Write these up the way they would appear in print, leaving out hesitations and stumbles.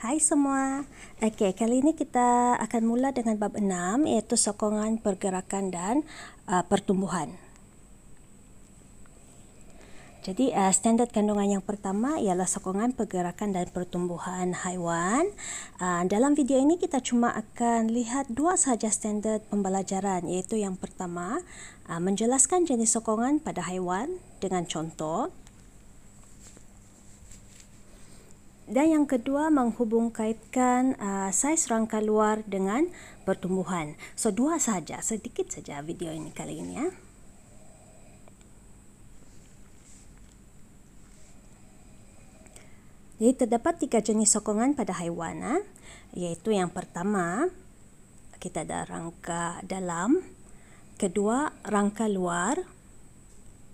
Hai semua. Okey, kali ini kita akan mula dengan bab 6 iaitu sokongan pergerakan dan pertumbuhan. Jadi standard kandungan yang pertama ialah sokongan pergerakan dan pertumbuhan haiwan. Dalam video ini kita cuma akan lihat dua sahaja standard pembelajaran iaitu yang pertama menjelaskan jenis sokongan pada haiwan dengan contoh. Dan yang kedua menghubung kaitkan saiz rangka luar dengan pertumbuhan. So dua sahaja, sedikit saja video ini kali ini ya. Jadi terdapat 3 jenis sokongan pada haiwan, iaitu yang pertama kita ada rangka dalam, kedua rangka luar,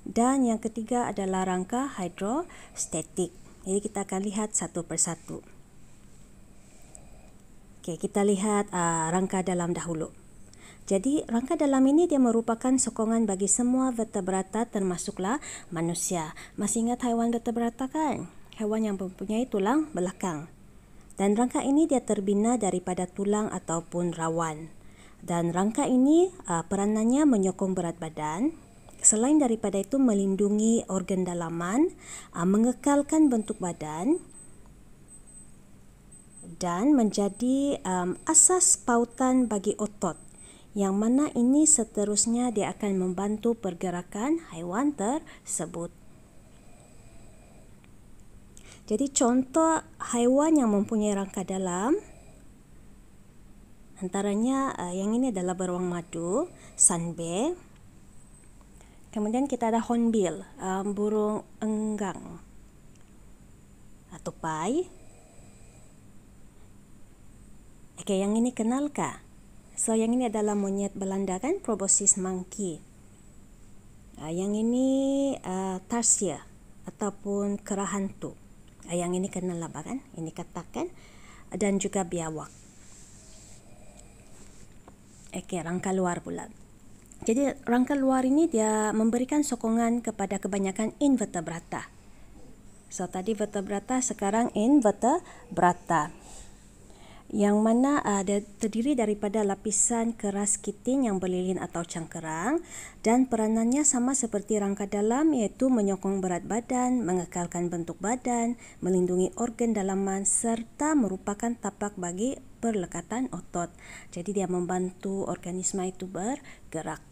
dan yang ketiga adalah rangka hidrostatik. Jadi kita akan lihat satu persatu. Okey, kita lihat rangka dalam dahulu. Jadi rangka dalam ini dia merupakan sokongan bagi semua vertebrata termasuklah manusia. Masih ingat haiwan vertebrata kan? Haiwan yang mempunyai tulang belakang. Dan rangka ini dia terbina daripada tulang ataupun rawan. Dan rangka ini peranannya menyokong berat badan. Selain daripada itu melindungi organ dalaman, mengekalkan bentuk badan dan menjadi asas pautan bagi otot. Yang mana ini seterusnya dia akan membantu pergerakan haiwan tersebut. Jadi contoh haiwan yang mempunyai rangka dalam antaranya yang ini adalah beruang madu, sunbear. Kemudian kita ada hornbill, burung enggang atau tupai. Okey, yang ini kenalkah? So yang ini adalah monyet Belanda kan, proboscis monkey. Yang ini tarsier ataupun kera hantu. Yang ini kenal apa kan? Ini katakan. Dan juga biawak. Okey, rangka luar pula. Jadi rangka luar ini dia memberikan sokongan kepada kebanyakan invertebrata. So tadi vertebrata, sekarang invertebrata. Yang mana dia terdiri daripada lapisan keras kitin yang berlilin atau cangkerang dan peranannya sama seperti rangka dalam iaitu menyokong berat badan, mengekalkan bentuk badan, melindungi organ dalaman serta merupakan tapak bagi perlekatan otot. Jadi dia membantu organisma itu bergerak.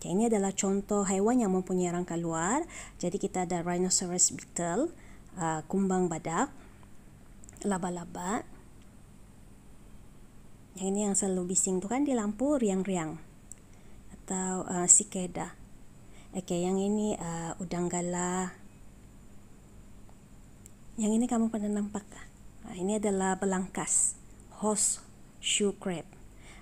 Okay, ini adalah contoh haiwan yang mempunyai rangka luar. Jadi kita ada rhinoceros beetle, kumbang badak, laba-laba. Yang ini yang selalu bising tu kan di lampu riang-riang. Atau cicada. Okey, yang ini udang galah. Yang ini kamu pernah nampak? Ini adalah belangkas, horseshoe crab.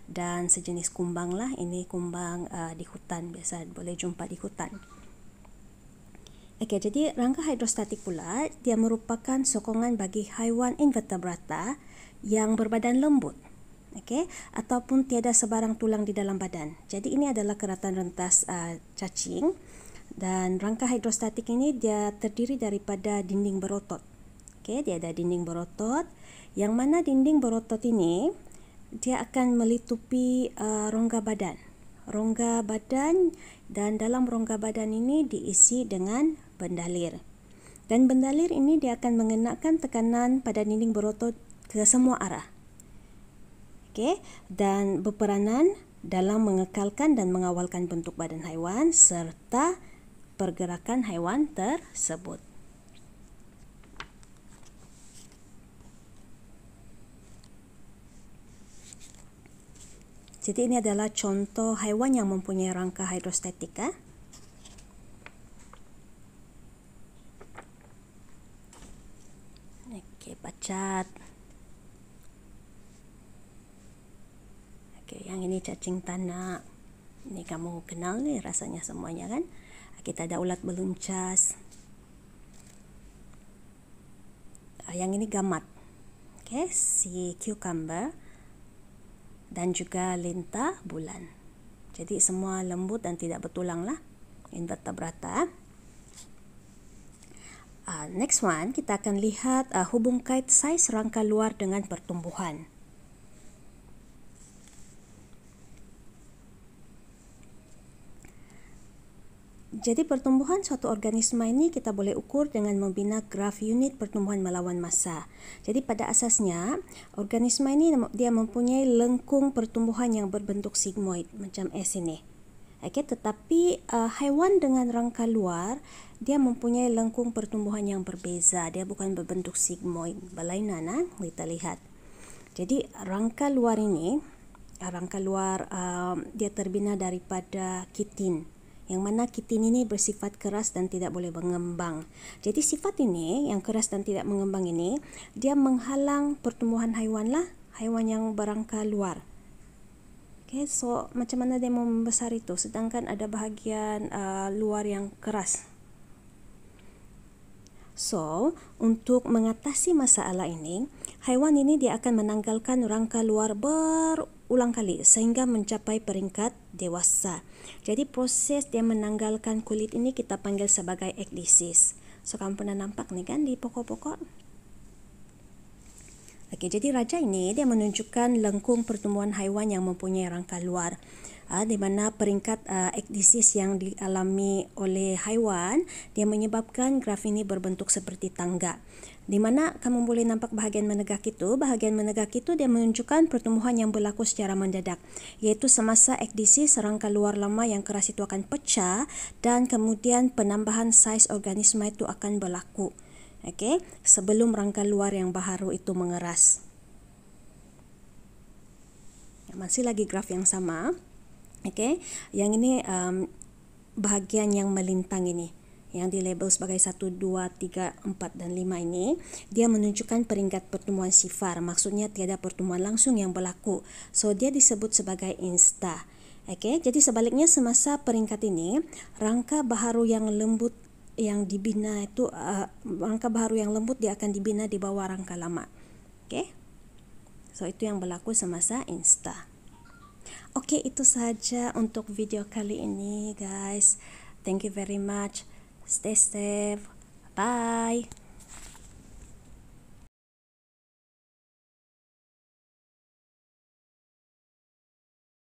Dan sejenis kumbang lah, ini kumbang di hutan, biasa boleh jumpa di hutan. Okey, jadi rangka hidrostatik pula dia merupakan sokongan bagi haiwan invertebrata yang berbadan lembut, okey, ataupun tiada sebarang tulang di dalam badan. Jadi ini adalah keratan rentas cacing dan rangka hidrostatik ini dia terdiri daripada dinding berotot. Okey, dia ada dinding berotot yang mana dinding berotot ini dia akan melitupi rongga badan. Rongga badan dan dalam rongga badan ini diisi dengan bendalir. Dan bendalir ini dia akan mengenakan tekanan pada dinding berotot ke semua arah. Okey, dan berperanan dalam mengekalkan dan mengawalkan bentuk badan haiwan serta pergerakan haiwan tersebut. Jadi ini adalah contoh haiwan yang mempunyai rangka hidrostatik. Okey, pacat. Okey, yang ini cacing tanah. Ini kamu kenal ni rasanya semuanya kan? Kita ada ulat beluncas. Yang ini gamat. Okey, si cucumber. Dan juga lintah bulan. Jadi semua lembut dan tidak bertulang lah, invertebrata. Next one, kita akan lihat hubung kait saiz rangka luar dengan pertumbuhan. Jadi pertumbuhan suatu organisma ini kita boleh ukur dengan membina graf unit pertumbuhan melawan masa. Jadi pada asasnya, organisma ini dia mempunyai lengkung pertumbuhan yang berbentuk sigmoid macam S ini. Okey, tetapi haiwan dengan rangka luar dia mempunyai lengkung pertumbuhan yang berbeza. Dia bukan berbentuk sigmoid, berlainan. Kita lihat. Jadi rangka luar ini, dia terbina daripada kitin. Yang mana kitin ini bersifat keras dan tidak boleh mengembang. Jadi sifat ini, yang keras dan tidak mengembang ini, dia menghalang pertumbuhan haiwan lah, haiwan yang berangka luar. Okay, so macam mana dia mau membesar itu? Sedangkan ada bahagian luar yang keras. So, untuk mengatasi masalah ini, haiwan ini dia akan menanggalkan rangka luar berulang kali sehingga mencapai peringkat dewasa. Jadi proses dia menanggalkan kulit ini kita panggil sebagai ekdisis. So, kamu pernah nampak ni kan di pokok-pokok? Okey, jadi raja ini dia menunjukkan lengkung pertumbuhan haiwan yang mempunyai rangka luar. Di mana peringkat ekdisis yang dialami oleh haiwan dia menyebabkan graf ini berbentuk seperti tangga. Di mana kamu boleh nampak bahagian menegak itu. Bahagian menegak itu dia menunjukkan pertumbuhan yang berlaku secara mendadak, iaitu semasa ekdisis rangka luar lama yang keras itu akan pecah dan kemudian penambahan saiz organisma itu akan berlaku. Okey, sebelum rangka luar yang baharu itu mengeras. Masih lagi graf yang sama. Okey, yang ini bahagian yang melintang ini, yang dilabel sebagai 1, 2, 3, 4 dan 5 ini, dia menunjukkan peringkat pertumbuhan sifar. Maksudnya tiada pertumbuhan langsung yang berlaku. So dia disebut sebagai insta. Okey, jadi sebaliknya semasa peringkat ini, rangka baharu yang lembut yang dibina itu rangka baharu yang lembut dia akan dibina di bawah rangka lama. Okey. So itu yang berlaku semasa insta. Okey, itu sahaja untuk video kali ini guys. Thank you very much. Stay safe. Bye.